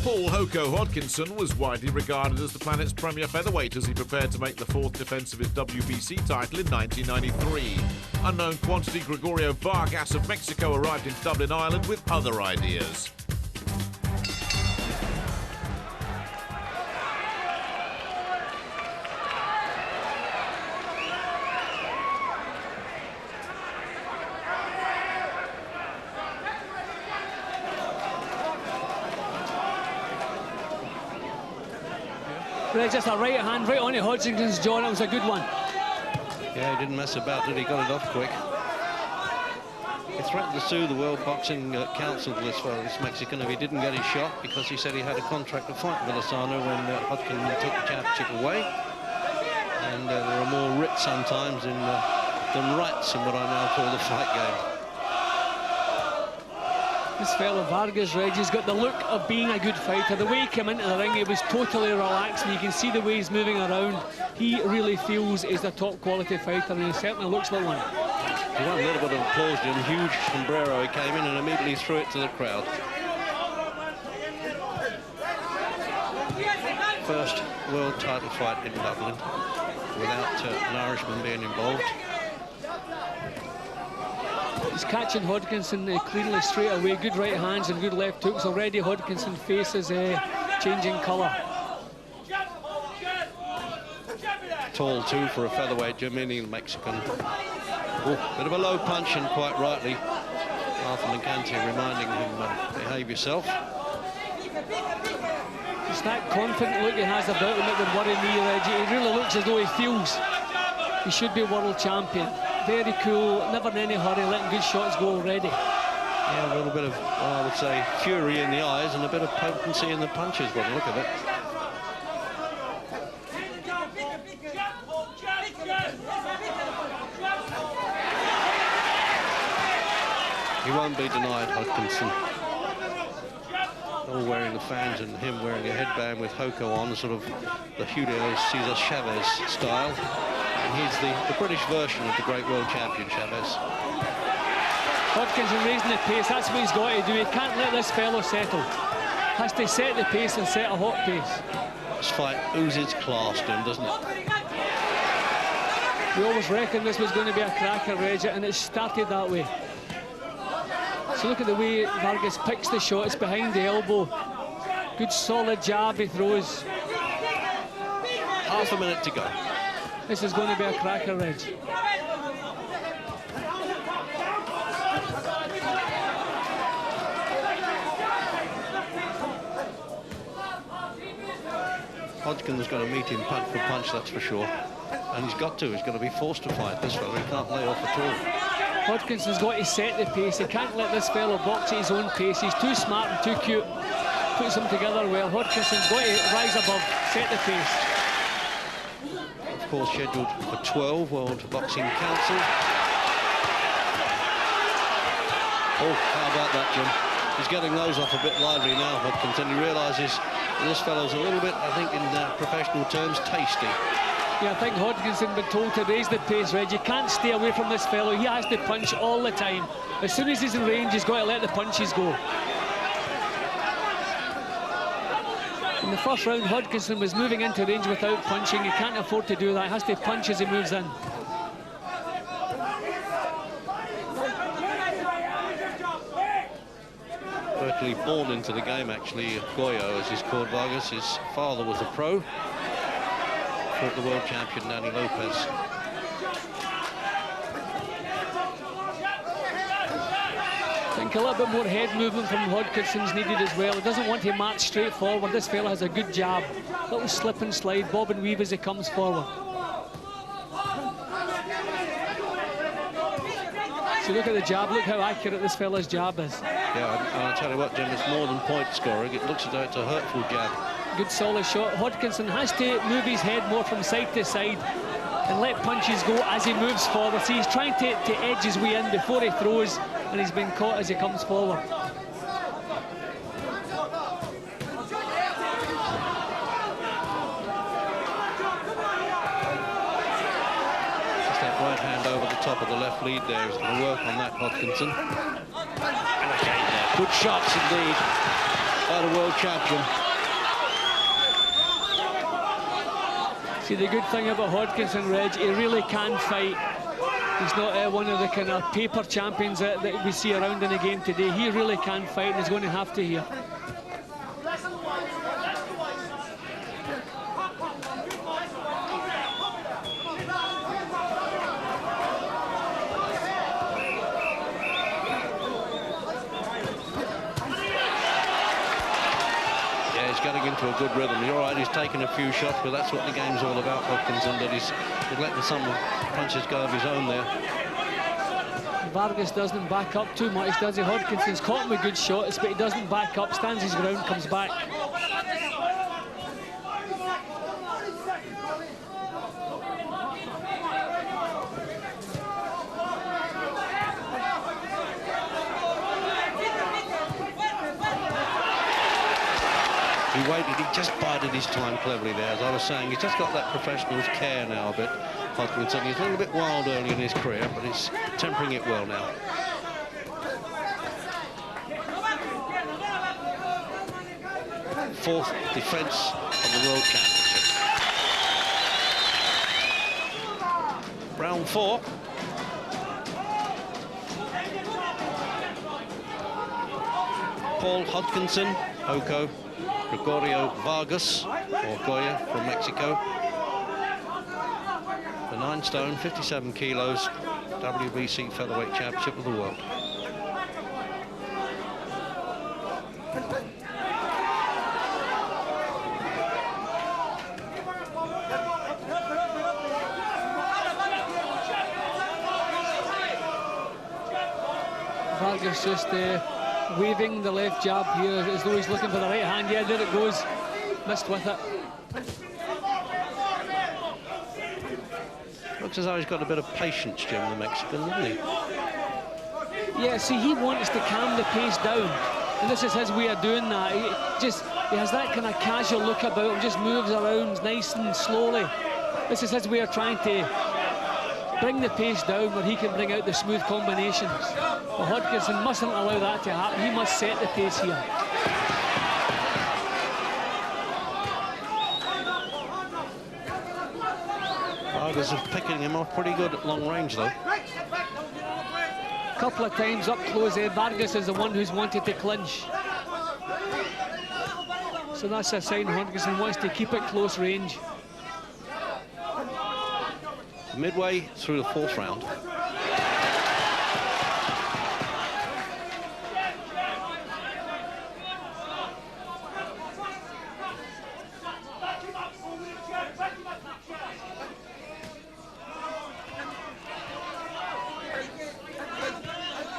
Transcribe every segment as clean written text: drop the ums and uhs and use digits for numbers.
Paul Hoko Hodkinson was widely regarded as the planet's premier featherweight as he prepared to make the fourth defence of his WBC title in 1993. Unknown quantity Gregorio Vargas of Mexico arrived in Dublin, Ireland with other ideas. Right, just a right hand right on Hodkinson's jaw, and it was a good one. Yeah, he didn't mess about, did he? Got it off quick. He threatened to sue the World Boxing Council, this Mexican, if he didn't get his shot, because he said he had a contract to fight Villasano when Hodkinson took the championship away. And there are more writs sometimes than rights in what I now call the fight game. This fellow Vargas, Reggie's got the look of being a good fighter. The way he came into the ring, he was totally relaxed, and you can see the way he's moving around. He really feels he's a top quality fighter, and he certainly looks like one. He got a little bit of applause, Jim. Huge sombrero. He came in and immediately threw it to the crowd. First world title fight in Dublin without an Irishman being involved. He's catching Hodkinson cleanly straight away. Good right hands and good left hooks. Already Hodkinson's face is changing colour. Tall too for a featherweight, Jim, meaning Mexican. Oh, bit of a low punch, and quite rightly Arthur Mercanti reminding him, behave yourself. It's that confident look he has about him that would worry me, Reggie. He really looks as though he feels he should be world champion. Very cool, never in any hurry, letting good shots go already. Yeah, a little bit of, well, I would say, fury in the eyes and a bit of potency in the punches, by the look of it. He won't be denied, Hodkinson. All wearing the fans and him wearing a headband with Hoko on, sort of the Julio Cesar Chavez style. And he's the British version of the great world champion, Chavez. Hodkinson raising the pace, that's what he's got to do. He can't let this fellow settle. Has to set the pace and set a hot pace. This fight oozes class to him, doesn't it? We always reckoned this was going to be a cracker, Reggie, and it started that way. So look at the way Vargas picks the shot. It's behind the elbow. Good solid jab he throws. Half a minute to go. This is going to be a cracker, Reg. Hodkinson's got to meet him punch for punch, that's for sure. And he's got to. He's going to be forced to fight this fellow. He can't lay off at all. Hodkinson's got to set the pace. He can't let this fellow box at his own pace. He's too smart and too cute. Puts them together well. Hodkinson's got to rise above, set the pace. Of course, scheduled for 12, World Boxing Council. Oh, how about that, Jim? He's getting those off a bit lively now, Hodkinson. He realises this fellow's a little bit, I think, in professional terms, tasty. Yeah, I think Hodkinson been told to raise the pace, Reg. You can't stay away from this fellow. He has to punch all the time. As soon as he's in range, he's got to let the punches go. In the first round, Hodkinson was moving into range without punching. He can't afford to do that. He has to punch as he moves in. Virtually born into the game, actually. Goyo, as he's called, Vargas. His father was a pro. Fought the world champion, Danny Lopez. I think a little bit more head movement from Hodkinson's needed as well. He doesn't want to march straight forward. This fella has a good jab. Little slip and slide, bob and weave as he comes forward. So look at the jab, look how accurate this fella's jab is. Yeah, and I'll tell you what, Jim, it's more than point scoring. It looks as though it's a hurtful jab. Good solid shot. Hodkinson has to move his head more from side to side and let punches go as he moves forward. See, he's trying to edge his way in before he throws, and he's been caught as he comes forward. Just that right hand over the top of the left lead there is going to work on that, Hodkinson. And again there, good shots indeed. by the world champion. See, the good thing about Hodkinson, Reg, he really can fight. He's not one of the kind of paper champions that we see around in the game today. He really can fight, and he's going to have to here. Getting into a good rhythm. You're right, he's taken a few shots, but that's what the game's all about, Hodkinson, that he's letting some punches go of his own there. Vargas doesn't back up too much, does he? Hodkinson's caught him with good shots, but he doesn't back up, stands his ground, comes back. He waited, he just bided his time cleverly there. As I was saying, he's just got that professional's care now a bit, Hodkinson. He's a little bit wild early in his career, but he's tempering it well now. Fourth defence of the World Championship. Round 4. Paul Hodkinson, Hoko, Gregorio Vargas, or Goya from Mexico. The 9 stone, 57 kilos, WBC featherweight championship of the world. Vargas just waving the left jab here as though he's looking for the right hand. Yeah, there it goes. Missed with it. Looks as though he's got a bit of patience, Jim, the Mexican, doesn't he? Yeah, see, he wants to calm the pace down. And this is his way of doing that. He has that kind of casual look about him, just moves around nice and slowly. This is his way of trying to bring the pace down where he can bring out the smooth combinations. But Hodkinson mustn't allow that to happen. He must set the pace here. Vargas is picking him off pretty good at long range, though. Couple of times up close, Vargas is the one who's wanted to clinch. So that's a sign Hodkinson wants to keep it close range. Midway through the 4th round.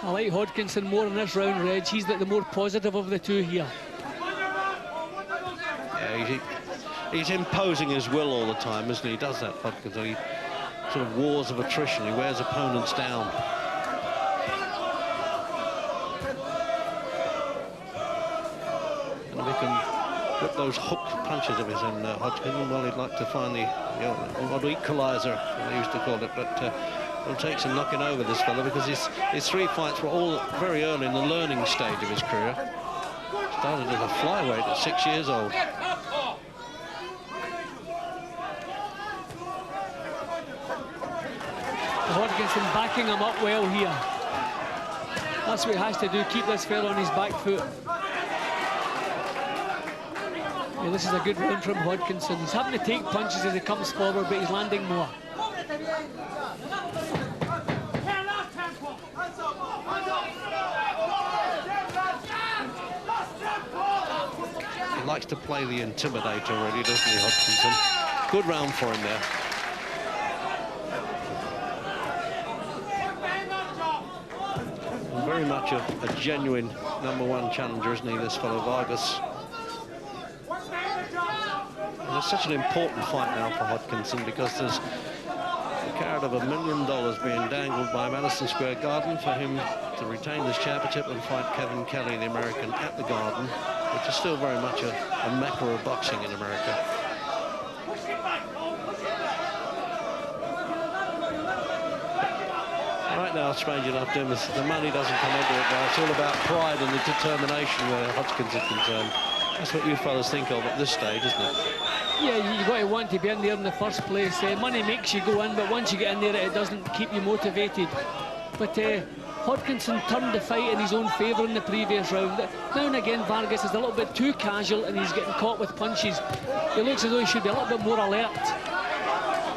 I like Hodkinson more in this round, Reg. He's the more positive of the two here. Yeah, he's imposing his will all the time, isn't he? He does that, Hodkinson. He sort of wars of attrition. He wears opponents down. And if he can whip those hook punches of his in Hodkinson, well, he'd like to find the odd equalizer, they used to call it, but it'll take some knocking over this fella, because his 3 fights were all very early in the learning stage of his career. Started as a flyweight at 6 years old. Hodkinson backing him up well here. That's what he has to do, keep this fella on his back foot. Yeah, this is a good round from Hodkinson. He's having to take punches as he comes forward, but he's landing more. He likes to play the intimidator, really, doesn't he, Hodkinson? Good round for him there. And very much a genuine #1 challenger, isn't he, this fellow Vargas? And it's such an important fight now for Hodkinson, because there's a carrot of $1 million being dangled by Madison Square Garden for him to retain this championship and fight Kevin Kelly, the American, at the Garden, which is still very much a mecca of boxing in America. All right, right now, strange enough, Jim, the money doesn't come into it now. It's all about pride and the determination where Hodkinson is concerned. That's what you fellas think of at this stage, isn't it? Yeah, you've got to want to be in there in the first place. Money makes you go in, but once you get in there, it doesn't keep you motivated. But Hodkinson turned the fight in his own favour in the previous round. Now and again, Vargas is a little bit too casual and he's getting caught with punches. He looks as though he should be a little bit more alert.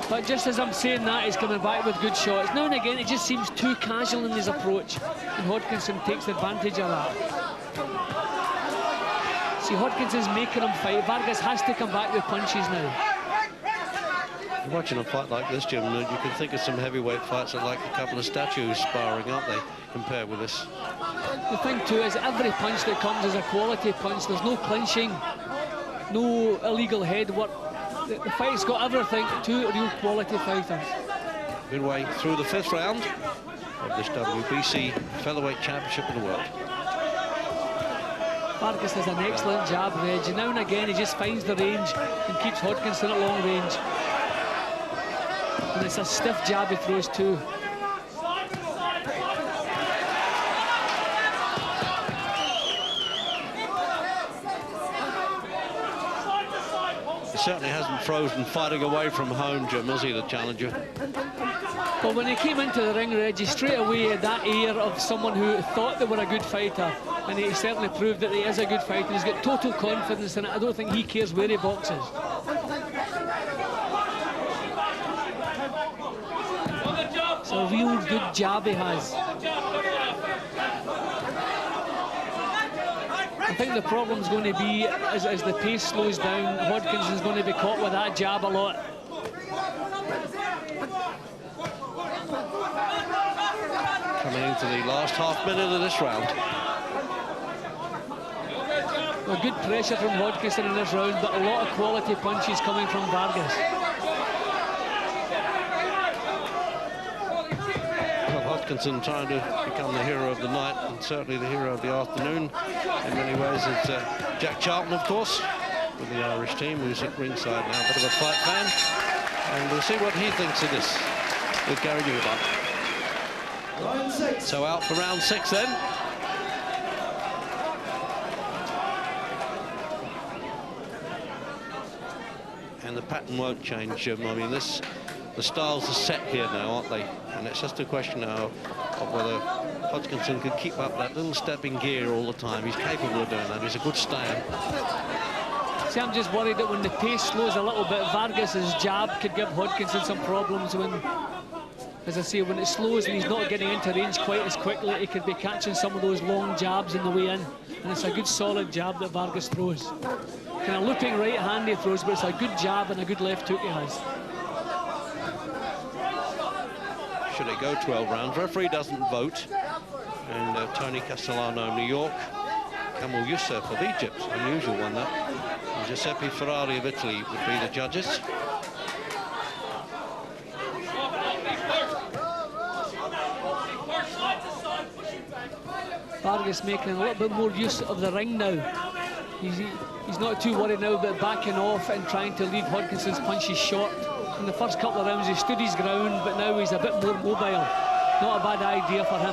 But just as I'm saying that, he's coming back with good shots. Now and again, it just seems too casual in his approach, and Hodkinson takes advantage of that. See, Hodkinson's making him fight. Vargas has to come back with punches now. Watching a fight like this, Jim, you can think of some heavyweight fights that are like a couple of statues sparring, aren't they, compared with this? The thing too is every punch that comes is a quality punch. There's no clinching, no illegal head work. The fight's got everything. Two real quality fighters. Midway through the 5th round of this WBC Featherweight Championship of the World. Vargas has an excellent jab, Reg. Now and again he just finds the range and keeps Hodkinson at long range. And it's a stiff jab he throws too. He certainly hasn't frozen fighting away from home, Jim, has he, the challenger? Well, when he came into the ring, Reggie, straight away had that air of someone who thought they were a good fighter, and he certainly proved that he is a good fighter. He's got total confidence in it. I don't think he cares where he boxes. It's a real good jab he has. I think the problem's going to be, as the pace slows down, Hodkinson's going to be caught with that jab a lot. Coming into the last half minute of this round. Well, good pressure from Hodkinson in this round, but a lot of quality punches coming from Vargas. Hodkinson trying to become the hero of the night and certainly the hero of the afternoon in many ways is Jack Charlton, of course, with the Irish team, who's at ringside now, a bit of a fight fan, and we'll see what he thinks of this with Gary Newman. So out for round 6 then. And the pattern won't change, Jim. I mean, the styles are set here now, aren't they? And it's just a question now of whether Hodkinson could keep up that little step in gear all the time. He's capable of doing that. He's a good stand. See, I'm just worried that when the pace slows a little bit, Vargas's jab could give Hodkinson some problems when, as I say, when it slows and he's not getting into range quite as quickly, he could be catching some of those long jabs in the way in. And it's a good solid jab that Vargas throws. Kind of looping right hand he throws, but it's a good jab and a good left hook he has. Should it go 12 rounds? Referee doesn't vote. And Tony Castellano, New York. Kamal Youssef of Egypt, unusual one that. And Giuseppe Ferrari of Italy would be the judges. Vargas making a little bit more use of the ring now. He's not too worried now about backing off and trying to leave Hodkinson's punches short. In the first couple of rounds he stood his ground, but now he's a bit more mobile. Not a bad idea for him.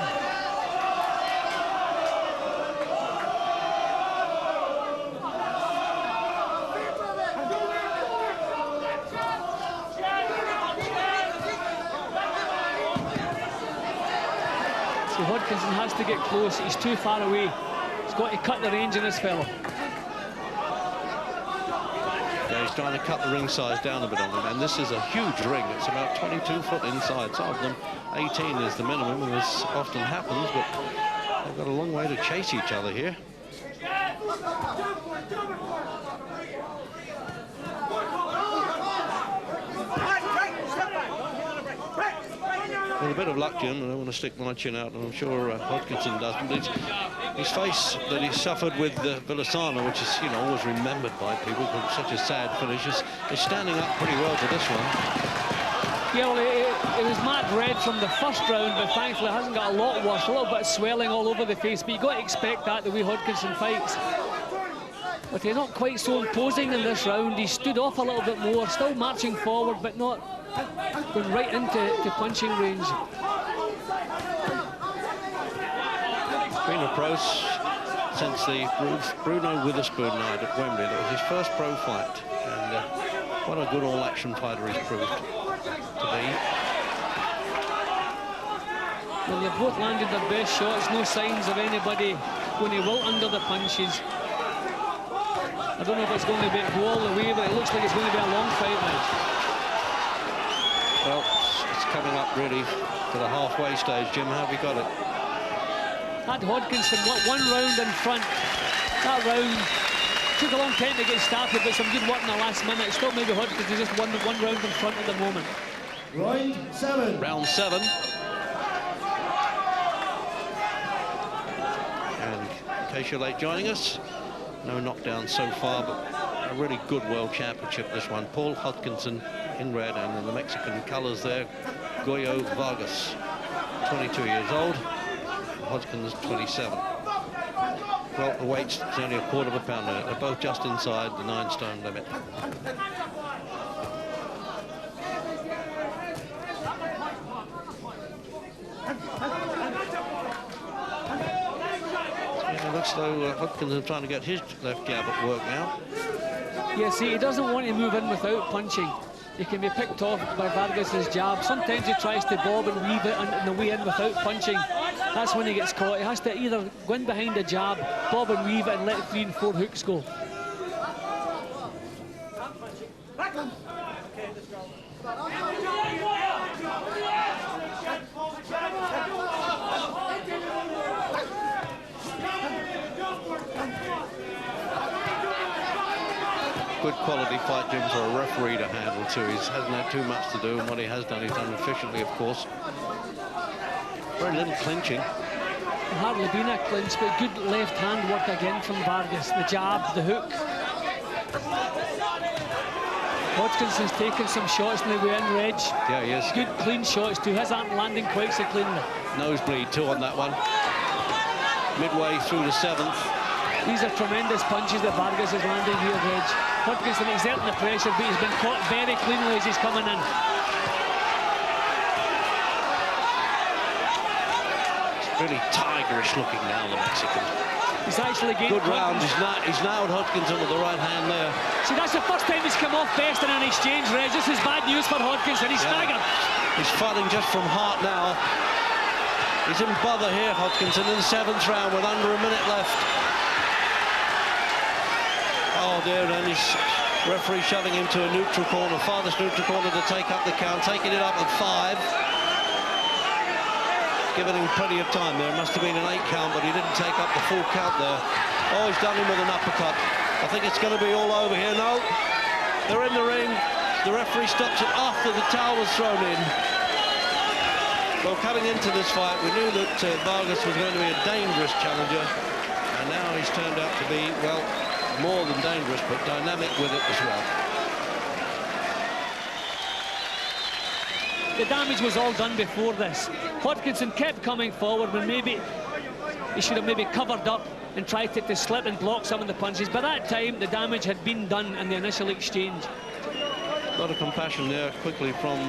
So Hodkinson has to get close. He's too far away. He's got to cut the range in this fellow. Yeah, he's trying to cut the ring size down a bit on him, and this is a huge ring. It's about 22 foot inside. Some of them 18 is the minimum, and this often happens, but they've got a long way to chase each other here. With a bit of luck, Jim, I don't want to stick my chin out, and I'm sure Hodkinson doesn't. His face that he suffered with Villasana, which is, you know, always remembered by people because such a sad finish, is standing up pretty well for this one. Yeah, well, it was marked red from the first round, but thankfully it hasn't got a lot worse. A little bit of swelling all over the face, but you've got to expect that the way Hodkinson fights. But he's not quite so imposing in this round. He stood off a little bit more, still marching forward, but not going right into punching range. been a pro since the Bruno Witherspoon night at Wembley. That was his first pro fight, and what a good all-action fighter he's proved to be. Well, they've both landed their best shots. No signs of anybody going to wilt under the punches. I don't know if it's going to go all the way, but it looks like it's going to be a long fight now. Well, it's coming up really to the halfway stage. Jim, how have you got it? Had Hodkinson one round in front. That round took a long time to get started, but some good work in the last minute. Still maybe Hodkinson just one round in front at the moment. Round 7. Round 7. And in case you're late joining us, no knockdown so far, but a really good world championship, this one. Paul Hodkinson in red, and in the Mexican colors there, Gregorio Vargas, 22 years old. Hodkinson's 27. Well, the weight's only a quarter of a pound. They're both just inside the 9-stone limit. It looks though Hodkinson trying to get his left jab at work now. Yeah, see, he doesn't want to move in without punching. He can be picked off by Vargas's jab. Sometimes he tries to bob and weave it on the way in without punching. That's when he gets caught. He has to either go in behind the jab, bob and weave it, and let 3 and 4 hooks go. Good quality fight, Jim, for a referee to handle too. He hasn't had too much to do, and what he has done, he's done efficiently, of course. Very little clinching. Hardly been a clinch, but good left hand work again from Vargas. The jab, the hook. Hodkinson's taken some shots in the way in, Reg. Yeah, he is. Good clean shots too. His aren't landing quite so cleanly. Nosebleed too on that one. Midway through the 7th. These are tremendous punches that Vargas is landing here, Reg. Hodkinson exerting the pressure, but he's been caught very cleanly as he's coming in. It's really tigerish looking now, the Mexican. He's actually gained good round. He's nailed Hodkinson with the right hand there. See, that's the first time he's come off best in an exchange, Reg. This is bad news for Hodkinson. He's staggered. He's fighting just from heart now. He's in bother here, Hodkinson, in the 7th round with under a minute left. Oh dear, and his referee shoving him to a neutral corner, farthest neutral corner to take up the count, taking it up at 5. Giving him plenty of time there. Must have been an 8 count, but he didn't take up the full count there. Oh, he's done him with an uppercut. I think it's going to be all over here. No, they're in the ring. The referee stops it after the towel was thrown in. Well, coming into this fight, we knew that Vargas was going to be a dangerous challenger, and now he's turned out to be, well, more than dangerous, but dynamic with it as well. The damage was all done before this. Hodkinson kept coming forward when maybe he should have maybe covered up and tried to slip and block some of the punches. By that time, the damage had been done in the initial exchange. A lot of compassion there quickly from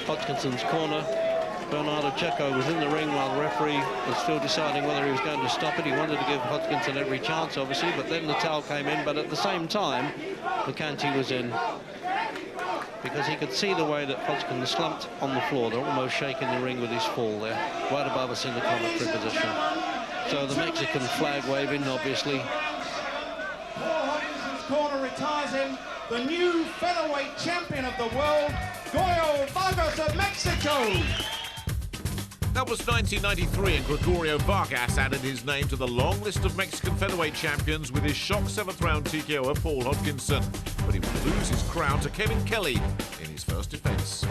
Hodkinson's corner. Bernardo Checo was in the ring while the referee was still deciding whether he was going to stop it. He wanted to give Hodkinson every chance, obviously, but then the towel came in. But at the same time, the Canty was in, because he could see the way that Hodkinson slumped on the floor. They're almost shaking the ring with his fall there, right above us in the commentary position. So the Mexican flag waving, obviously. Paul Hodkinson's corner retires him, the new featherweight champion of the world, Gregorio Vargas of Mexico. That was 1993, and Gregorio Vargas added his name to the long list of Mexican featherweight champions with his shock 7th round TKO of Paul Hodkinson. But he would lose his crown to Kevin Kelly in his first defence.